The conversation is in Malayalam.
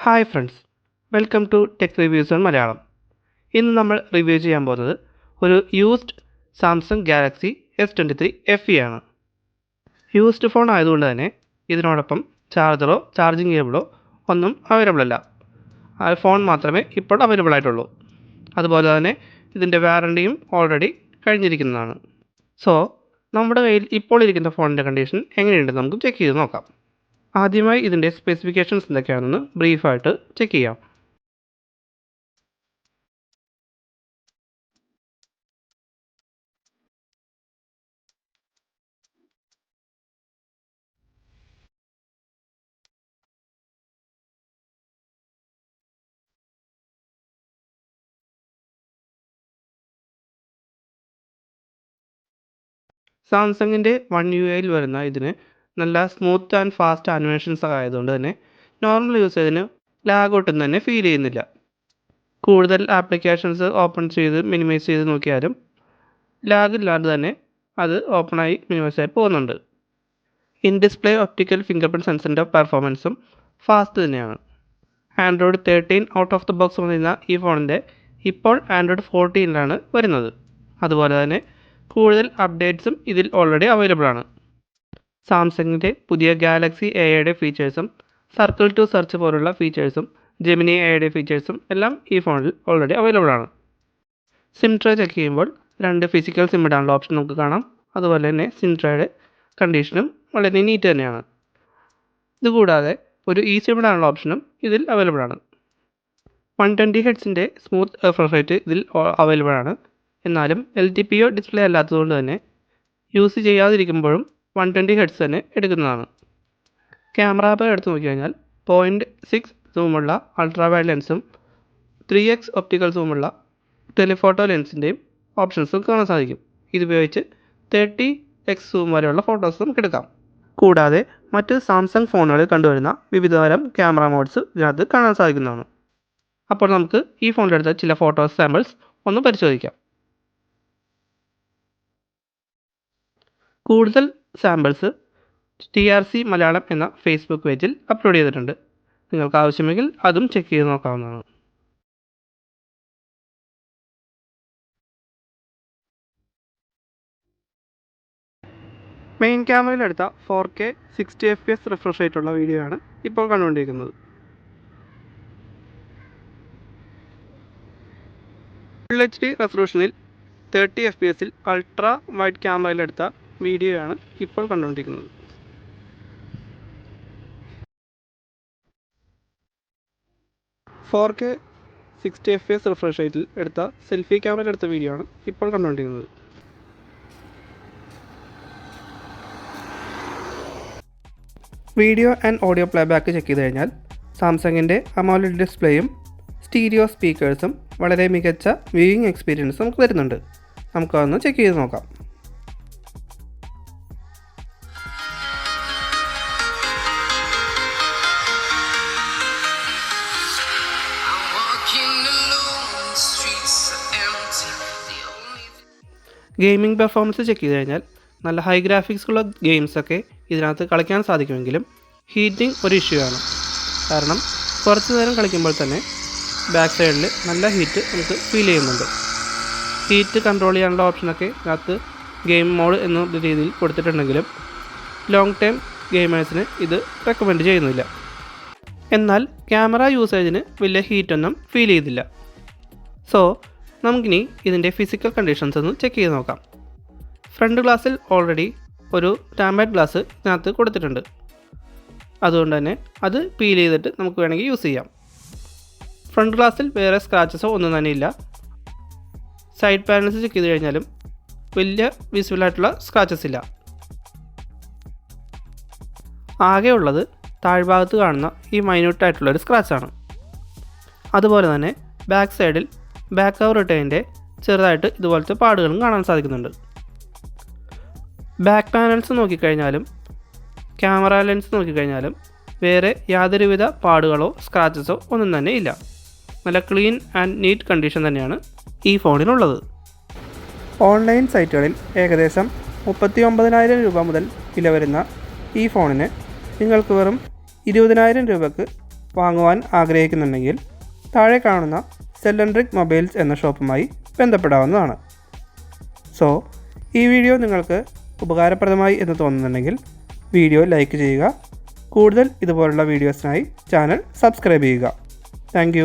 Hi friends, welcome to tech reviews on Malayalam. ഇന്ന് നമ്മൾ റിവ്യൂ ചെയ്യാൻ പോകുന്നത് ഒരു used Samsung Galaxy S23 FE ആണ്. യൂസ്ഡ് ഫോൺ ആയതുകൊണ്ട് തന്നെ ഇതിനോടൊപ്പം ചാർജറോ ചാർജിങ് കേബിളോ ഒന്നും അവൈലബിൾ അല്ല. ആ ഫോൺ മാത്രമേ ഇപ്പോൾ അവൈലബിൾ ആയിട്ടുള്ളൂ. അതുപോലെ തന്നെ ഇതിൻ്റെ വാറണ്ടിയും ഓൾറെഡി കഴിഞ്ഞിരിക്കുന്നതാണ്. സോ നമ്മുടെ കയ്യിൽ ഇപ്പോൾ ഇരിക്കുന്ന ഫോണിൻ്റെ കണ്ടീഷൻ എങ്ങനെയുണ്ടെന്ന് നമുക്ക് ചെക്ക് ചെയ്ത് നോക്കാം. ആദ്യമായി ഇതിൻ്റെ സ്പെസിഫിക്കേഷൻസ് എന്തൊക്കെയാണെന്ന് ബ്രീഫായിട്ട് ചെക്ക് ചെയ്യാം. സാംസങ്ങിൻ്റെ One UI വരുന്ന ഇതിന് നല്ല സ്മൂത്ത് ആൻഡ് ഫാസ്റ്റ് ആനിമേഷൻസ് ആയതുകൊണ്ട് തന്നെ നോർമൽ യൂസേജിന് ലാഗ് ഒട്ടും തന്നെ ഫീൽ ചെയ്യുന്നില്ല. കൂടുതൽ ആപ്ലിക്കേഷൻസ് ഓപ്പൺ ചെയ്ത് മിനിമൈസ് ചെയ്ത് നോക്കിയാലും ലാഗ് ഇല്ലാതെ തന്നെ അത് ഓപ്പണായി മിനിമൈസായി പോകുന്നുണ്ട്. In display optical fingerprint സെൻസറിൻ്റെ പെർഫോമൻസും ഫാസ്റ്റ് തന്നെയാണ്. Android 13 out of the box വന്നിരുന്ന ഈ ഫോണിൻ്റെ ഇപ്പോൾ ആൻഡ്രോയിഡ് 14 വരുന്നത്. അതുപോലെ തന്നെ കൂടുതൽ അപ്ഡേറ്റ്സും ഇതിൽ ഓൾറെഡി അവൈലബിൾ ആണ്. സാംസങ്ങിൻ്റെ പുതിയ ഗാലക്സി AI ഫീച്ചേഴ്സും സർക്കിൾ ടു സെർച്ച് പോലുള്ള ഫീച്ചേഴ്സും ജെമിനി AI ഫീച്ചേഴ്സും എല്ലാം ഈ ഫോണിൽ ഓൾറെഡി അവൈലബിൾ ആണ്. സിം ട്രേ ചെക്ക് ചെയ്യുമ്പോൾ 2 ഫിസിക്കൽ സിം ഇടാനുള്ള ഓപ്ഷൻ നമുക്ക് കാണാം. അതുപോലെ തന്നെ സിം ട്രേയുടെ കണ്ടീഷനും വളരെ നീറ്റ് തന്നെയാണ്. ഇതുകൂടാതെ ഒരു eSIM ഇടാനുള്ള ഓപ്ഷനും ഇതിൽ അവൈലബിൾ ആണ്. 120 ഹെർട്സിൻ്റെ സ്മൂത്ത് റിഫ്രഷ് റേറ്റ് ഇതിൽ അവൈലബിൾ ആണ്. എന്നാലും LTPO ഡിസ്പ്ലേ അല്ലാത്തതുകൊണ്ട് തന്നെ യൂസ് ചെയ്യാതിരിക്കുമ്പോഴും 120 ഹെർട്സ് തന്നെ എടുക്കുന്നതാണ്. ക്യാമറ ഭാഗം എടുത്ത് നോക്കിക്കഴിഞ്ഞാൽ 0.6 സൂമുള്ള അൾട്രാ വൈഡ് ലെൻസും 3x ഒപ്റ്റിക്കൽ സൂമുള്ള ടെലിഫോട്ടോ ലെൻസിൻ്റെയും ഓപ്ഷൻസും കാണാൻ സാധിക്കും. ഇതുപയോഗിച്ച് 30x സൂം വരെയുള്ള ഫോട്ടോസ് നമുക്ക് എടുക്കാം. കൂടാതെ മറ്റ് സാംസങ് ഫോണുകളിൽ കണ്ടുവരുന്ന വിവിധതരം ക്യാമറ മോഡ്സ് ഇതിനകത്ത് കാണാൻ സാധിക്കുന്നതാണ്. അപ്പോൾ നമുക്ക് ഈ ഫോണിലെടുത്ത ചില ഫോട്ടോസ് സാമ്പിൾസ് ഒന്ന് പരിശോധിക്കാം. കൂടുതൽ സാമ്പിൾസ് TRC മലയാളം എന്ന ഫേസ്ബുക്ക് പേജിൽ അപ്ലോഡ് ചെയ്തിട്ടുണ്ട്. നിങ്ങൾക്ക് ആവശ്യമെങ്കിൽ അതും ചെക്ക് ചെയ്ത് നോക്കാവുന്നതാണ്. മെയിൻ ക്യാമറയിലെടുത്ത 4K 60 FPS റിഫ്രഷ് റേറ്റുള്ള വീഡിയോ ആണ് ഇപ്പോൾ കണ്ടുകൊണ്ടിരിക്കുന്നത്. ഫുൾ HD റെസൊല്യൂഷനിൽ 30 FPS അൾട്രാ വൈഡ് ക്യാമറയിലെടുത്ത വീഡിയോ ആണ് ഇപ്പോൾ കണ്ടുകൊണ്ടിരിക്കുന്നത്. ഫോർ കെ 60 FPS റിഫ്രഷ് റേറ്റിൽ എടുത്ത സെൽഫി ക്യാമറയിലെടുത്ത വീഡിയോ ആണ് ഇപ്പോൾ കണ്ടുകൊണ്ടിരിക്കുന്നത്. Video and audio playback check ചെയ്ത് കഴിഞ്ഞാൽ സാംസങ്ങിൻ്റെ AMOLED ഡിസ്പ്ലേയും സ്റ്റീരിയോ സ്പീക്കേഴ്സും വളരെ മികച്ച വ്യൂയിങ് എക്സ്പീരിയൻസ് നമുക്ക് തരുന്നുണ്ട്. നമുക്കതൊന്ന് ചെക്ക് ചെയ്ത് നോക്കാം. ഗെയിമിംഗ് പെർഫോമൻസ് ചെക്ക് ചെയ്ത് കഴിഞ്ഞാൽ നല്ല ഹൈ ഗ്രാഫിക്സ് ഉള്ള ഗെയിംസൊക്കെ ഇതിനകത്ത് കളിക്കാൻ സാധിക്കുമെങ്കിലും ഹീറ്റിംഗ് ഒരു ഇഷ്യൂ ആണ്. കാരണം കുറച്ച് നേരം കളിക്കുമ്പോൾ തന്നെ ബാക്ക് സൈഡിൽ നല്ല ഹീറ്റ് നമുക്ക് ഫീൽ ചെയ്യുന്നുണ്ട്. ഹീറ്റ് കൺട്രോൾ ചെയ്യാനുള്ള ഓപ്ഷനൊക്കെ ഇതിനകത്ത് ഗെയിം മോഡ് എന്ന രീതിയിൽ കൊടുത്തിട്ടുണ്ടെങ്കിലും ലോങ് ടൈം ഗെയിമേഴ്സിന് ഇത് റെക്കമെൻഡ് ചെയ്യുന്നില്ല. എന്നാൽ ക്യാമറ യൂസേജിന് വലിയ ഹീറ്റൊന്നും ഫീൽ ചെയ്തില്ല. സോ നമുക്കിനി ഇതിൻ്റെ ഫിസിക്കൽ കണ്ടീഷൻസ് ഒന്ന് ചെക്ക് ചെയ്ത് നോക്കാം. ഫ്രണ്ട് ഗ്ലാസ്സിൽ ഓൾറെഡി ഒരു ടാമ്പേർഡ് ഗ്ലാസ് ഇതിനകത്ത് കൊടുത്തിട്ടുണ്ട്. അതുകൊണ്ട് തന്നെ അത് പീൽ ചെയ്തിട്ട് നമുക്ക് വേണമെങ്കിൽ യൂസ് ചെയ്യാം. ഫ്രണ്ട് ഗ്ലാസ്സിൽ വേറെ സ്ക്രാച്ചസോ ഒന്നും തന്നെ ഇല്ല. സൈഡ് പാനൽസ് ചെക്ക് ചെയ്ത് കഴിഞ്ഞാലും വലിയ വിസിബിളായിട്ടുള്ള സ്ക്രാച്ചസ് ഇല്ല. ആകെ ഉള്ളത് താഴ്ഭാഗത്ത് കാണുന്ന ഈ മൈന്യൂട്ടായിട്ടുള്ളൊരു സ്ക്രാച്ചാണ്. അതുപോലെ തന്നെ ബാക്ക് സൈഡിൽ ബാക്ക് കവർ ഇട്ടതിൻ്റെ ചെറുതായിട്ട് ഇതുപോലത്തെ പാടുകളും കാണാൻ സാധിക്കുന്നുണ്ട്. ബാക്ക് പാനൽസ് നോക്കിക്കഴിഞ്ഞാലും ക്യാമറ ലെൻസ് നോക്കിക്കഴിഞ്ഞാലും വേറെ യാതൊരുവിധ പാടുകളോ സ്ക്രാച്ചസോ ഒന്നും തന്നെ ഇല്ല. നല്ല ക്ലീൻ ആൻഡ് നീറ്റ് കണ്ടീഷൻ തന്നെയാണ് ഈ ഫോണിനുള്ളത്. ഓൺലൈൻ സൈറ്റുകളിൽ ഏകദേശം 39,000 രൂപ മുതൽ വില വരുന്ന ഈ ഫോണിന് നിങ്ങൾക്ക് വെറും 20,000 രൂപയ്ക്ക് വാങ്ങുവാൻ ആഗ്രഹിക്കുന്നുണ്ടെങ്കിൽ താഴെ കാണുന്ന സെല്ലൻട്രിക് മൊബൈൽസ് എന്ന ഷോപ്പുമായി ബന്ധപ്പെടാവുന്നതാണ്. സോ ഈ വീഡിയോ നിങ്ങൾക്ക് ഉപകാരപ്രദമായി എന്ന് തോന്നുന്നുണ്ടെങ്കിൽ വീഡിയോ ലൈക്ക് ചെയ്യുക. കൂടുതൽ ഇതുപോലുള്ള വീഡിയോസിനായി ചാനൽ സബ്സ്ക്രൈബ് ചെയ്യുക. താങ്ക്